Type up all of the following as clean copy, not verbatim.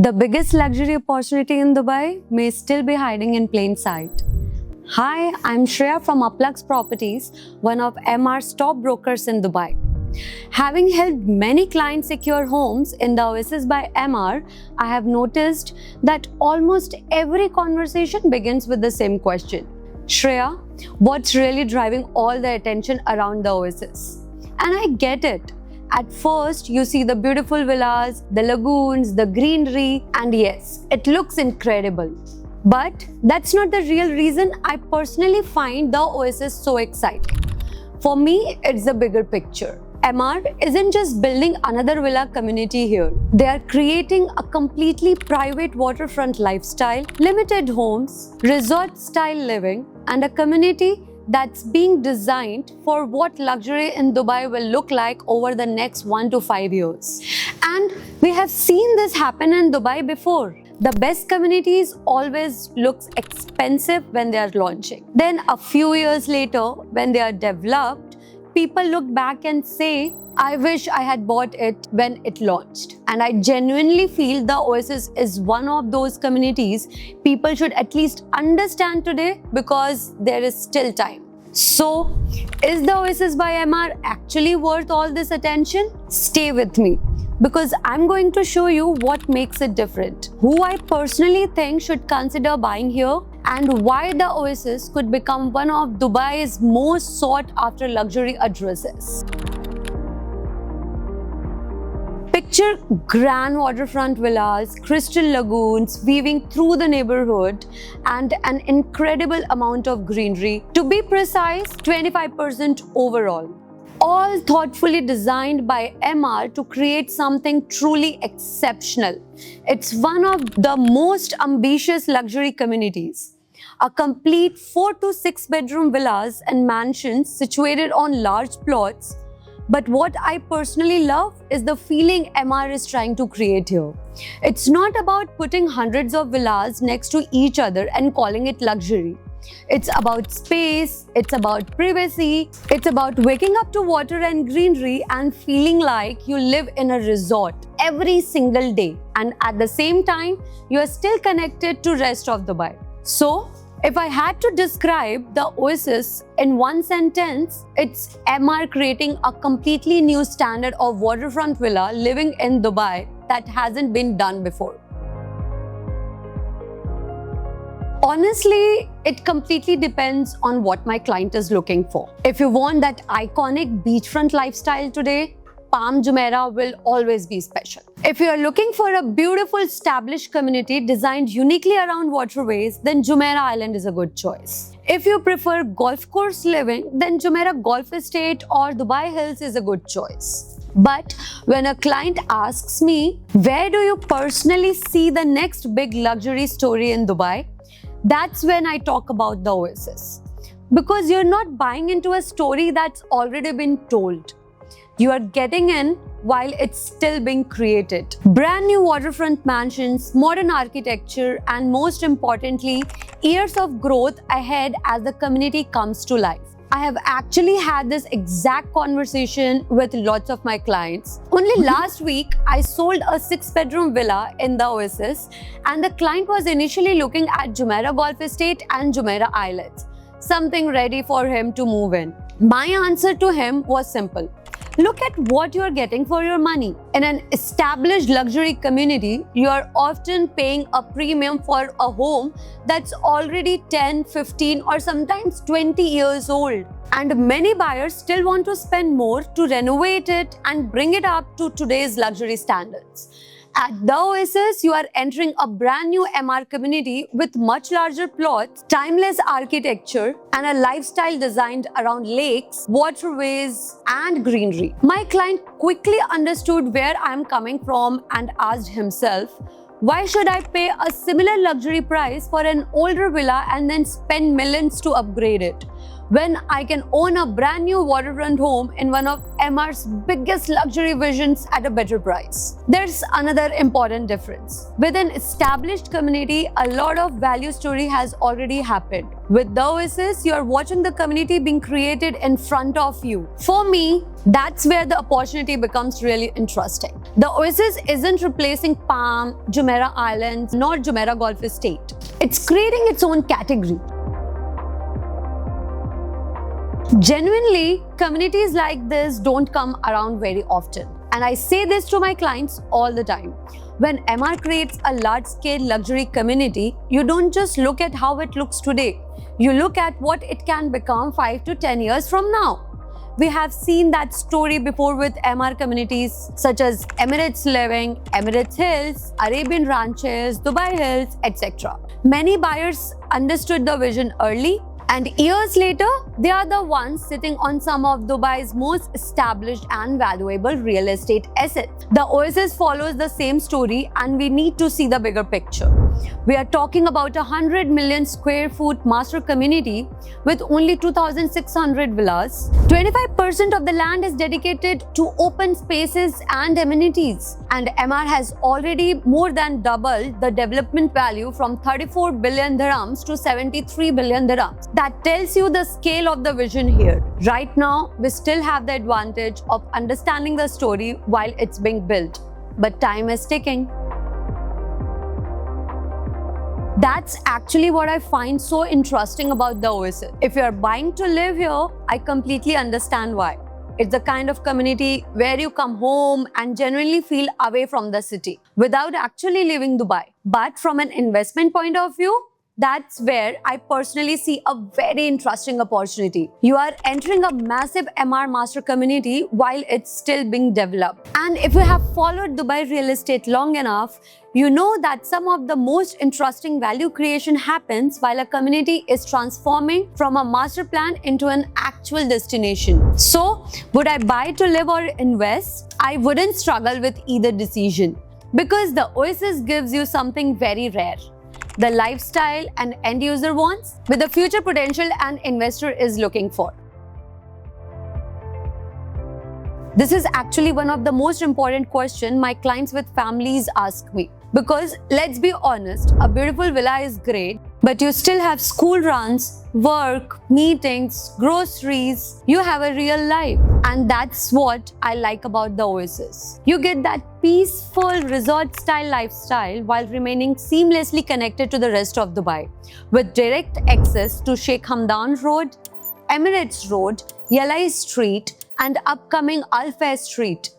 The biggest luxury opportunity in Dubai may still be hiding in plain sight. Hi, I'm Shreya from Uplux Properties, one of MR's top brokers in Dubai. Having helped many clients secure homes in the Oasis by MR, I have noticed that almost every conversation begins with the same question. Shreya, what's really driving all the attention around the Oasis? And I get it. At first, you see the beautiful villas, the lagoons, the greenery, and yes, it looks incredible. But that's not the real reason I personally find the Oasis so exciting. For me, it's the bigger picture. MR isn't just building another villa community here. They are creating a completely private waterfront lifestyle, limited homes, resort-style living, and a community that's being designed for what luxury in Dubai will look like over the next 1 to 5 years. And we have seen this happen in Dubai before. The best communities always looks expensive when they are launching. Then a few years later, when they are developed, people look back and say, I wish I had bought it when it launched. And I genuinely feel the Oasis is one of those communities people should at least understand today because there is still time. So, is the Oasis by MR actually worth all this attention? Stay with me because I'm going to show you what makes it different, who I personally think should consider buying here, and why the Oasis could become one of Dubai's most sought-after luxury addresses. Picture grand waterfront villas, crystal lagoons weaving through the neighborhood, and an incredible amount of greenery. To be precise, 25% overall. All thoughtfully designed by MR to create something truly exceptional. It's one of the most ambitious luxury communities. A complete 4 to 6 bedroom villas and mansions situated on large plots. But what I personally love is the feeling MR is trying to create here. It's not about putting hundreds of villas next to each other and calling it luxury. It's about space, it's about privacy, it's about waking up to water and greenery and feeling like you live in a resort every single day. And at the same time, you are still connected to rest of Dubai. So, if I had to describe the Oasis in one sentence, it's MR creating a completely new standard of waterfront villa living in Dubai that hasn't been done before. Honestly, it completely depends on what my client is looking for. If you want that iconic beachfront lifestyle today, Palm Jumeirah will always be special. If you are looking for a beautiful established community designed uniquely around waterways, then Jumeirah Island is a good choice. If you prefer golf course living, then Jumeirah Golf Estate or Dubai Hills is a good choice. But when a client asks me, where do you personally see the next big luxury story in Dubai? That's when I talk about the Oasis. Because you're not buying into a story that's already been told. You are getting in while it's still being created. Brand new waterfront mansions, modern architecture, and most importantly, years of growth ahead as the community comes to life. I have actually had this exact conversation with lots of my clients. Only last week, I sold a 6-bedroom villa in the Oasis, and the client was initially looking at Jumeirah Golf Estate and Jumeirah Islands, something ready for him to move in. My answer to him was simple. Look at what you are getting for your money. In an established luxury community, you are often paying a premium for a home that's already 10, 15 or sometimes 20 years old. And many buyers still want to spend more to renovate it and bring it up to today's luxury standards. At the Oasis, you are entering a brand new MR community with much larger plots, timeless architecture, and a lifestyle designed around lakes, waterways, and greenery. My client quickly understood where I am coming from and asked himself, why should I pay a similar luxury price for an older villa and then spend millions to upgrade it? when I can own a brand new waterfront home in one of MR's biggest luxury visions at a better price. There's another important difference. With an established community, a lot of value story has already happened. With the Oasis, you're watching the community being created in front of you. For me, that's where the opportunity becomes really interesting. The Oasis isn't replacing Palm, Jumeirah Islands, nor Jumeirah Golf Estate. It's creating its own category. Genuinely, communities like this don't come around very often. And I say this to my clients all the time. When MR creates a large-scale luxury community, you don't just look at how it looks today. You look at what it can become 5 to 10 years from now. We have seen that story before with MR communities such as Emirates Living, Emirates Hills, Arabian Ranches, Dubai Hills, etc. Many buyers understood the vision early, and years later, they are the ones sitting on some of Dubai's most established and valuable real estate assets. The Oasis follows the same story, and we need to see the bigger picture. We are talking about a 100 million square foot master community with only 2,600 villas. 25% of the land is dedicated to open spaces and amenities. And MR has already more than doubled the development value from 34 billion dirhams to 73 billion dirhams. That tells you the scale of the vision here. Right now, we still have the advantage of understanding the story while it's being built. But time is ticking. That's actually what I find so interesting about the Oasis. If you're buying to live here, I completely understand why. It's the kind of community where you come home and genuinely feel away from the city without actually leaving Dubai. But from an investment point of view, that's where I personally see a very interesting opportunity. You are entering a massive MR master community while it's still being developed. And if you have followed Dubai real estate long enough, you know that some of the most interesting value creation happens while a community is transforming from a master plan into an actual destination. So, would I buy to live or invest? I wouldn't struggle with either decision because the Oasis gives you something very rare. The lifestyle an end user wants with the future potential an investor is looking for. This is actually one of the most important questions my clients with families ask me. Because let's be honest, a beautiful villa is great, but you still have school runs, work, meetings, groceries. You have a real life. And that's what I like about the Oasis. You get that peaceful resort-style lifestyle while remaining seamlessly connected to the rest of Dubai. With direct access to Sheikh Hamdan Road, Emirates Road, Yalai Street, and upcoming Al Fayed Street.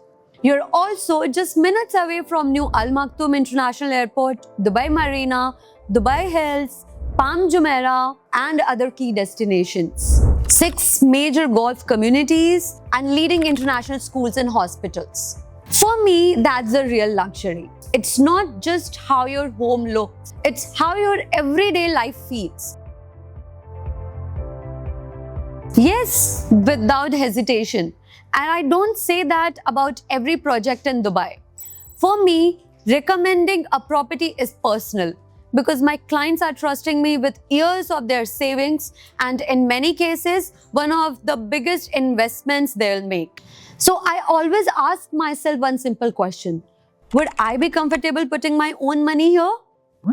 You're also just minutes away from New Al Maktoum International Airport, Dubai Marina, Dubai Hills, Palm Jumeirah, and other key destinations. 6 major golf communities and leading international schools and hospitals. For me, that's the real luxury. It's not just how your home looks, it's how your everyday life feels. Yes, without hesitation. And I don't say that about every project in Dubai. For me, recommending a property is personal because my clients are trusting me with years of their savings and in many cases, one of the biggest investments they'll make. So I always ask myself one simple question. Would I be comfortable putting my own money here?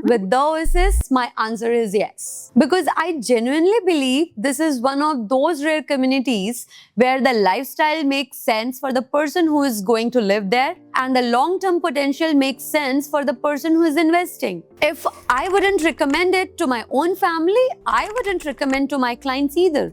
With the Oasis, my answer is yes. Because I genuinely believe this is one of those rare communities where the lifestyle makes sense for the person who is going to live there and the long-term potential makes sense for the person who is investing. If I wouldn't recommend it to my own family, I wouldn't recommend to my clients either.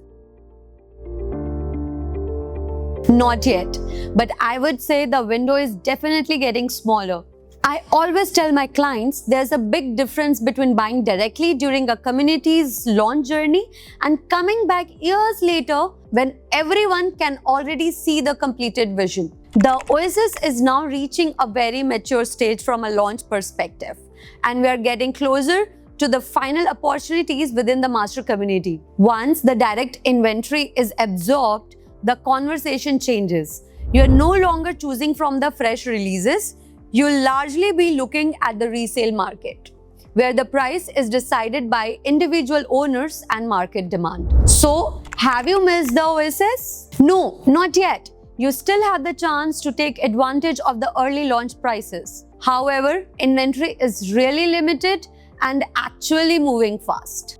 Not yet, but I would say the window is definitely getting smaller. I always tell my clients there's a big difference between buying directly during a community's launch journey and coming back years later when everyone can already see the completed vision. The Oasis is now reaching a very mature stage from a launch perspective, and we are getting closer to the final opportunities within the master community. Once the direct inventory is absorbed, the conversation changes. You're no longer choosing from the fresh releases. You'll largely be looking at the resale market, where the price is decided by individual owners and market demand. So, have you missed the Oasis? No, not yet. You still have the chance to take advantage of the early launch prices. However, inventory is really limited and actually moving fast.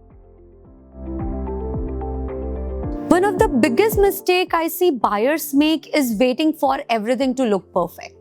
One of the biggest mistakes I see buyers make is waiting for everything to look perfect.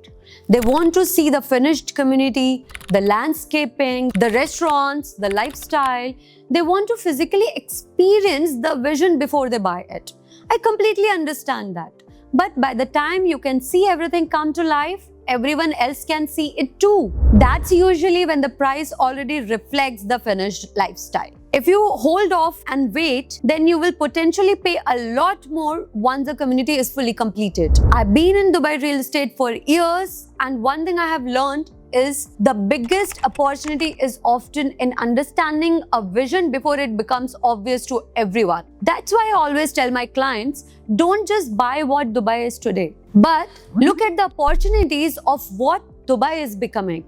They want to see the finished community, the landscaping, the restaurants, the lifestyle. They want to physically experience the vision before they buy it. I completely understand that. But by the time you can see everything come to life, everyone else can see it too. That's usually when the price already reflects the finished lifestyle. If you hold off and wait, then you will potentially pay a lot more once the community is fully completed. I've been in Dubai real estate for years, and one thing I have learned is the biggest opportunity is often in understanding a vision before it becomes obvious to everyone. That's why I always tell my clients, don't just buy what Dubai is today, but look at the opportunities of what Dubai is becoming.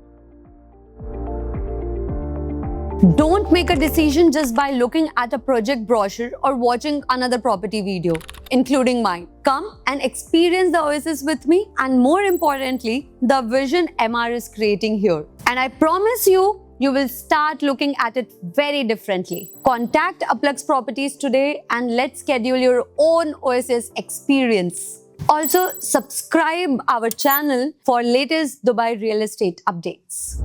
Don't make a decision just by looking at a project brochure or watching another property video, including mine. Come and experience the Oasis with me, and more importantly, the vision MR is creating here. And I promise you, you will start looking at it very differently. Contact Uplux Properties today and let's schedule your own Oasis experience. Also, subscribe our channel for latest Dubai real estate updates.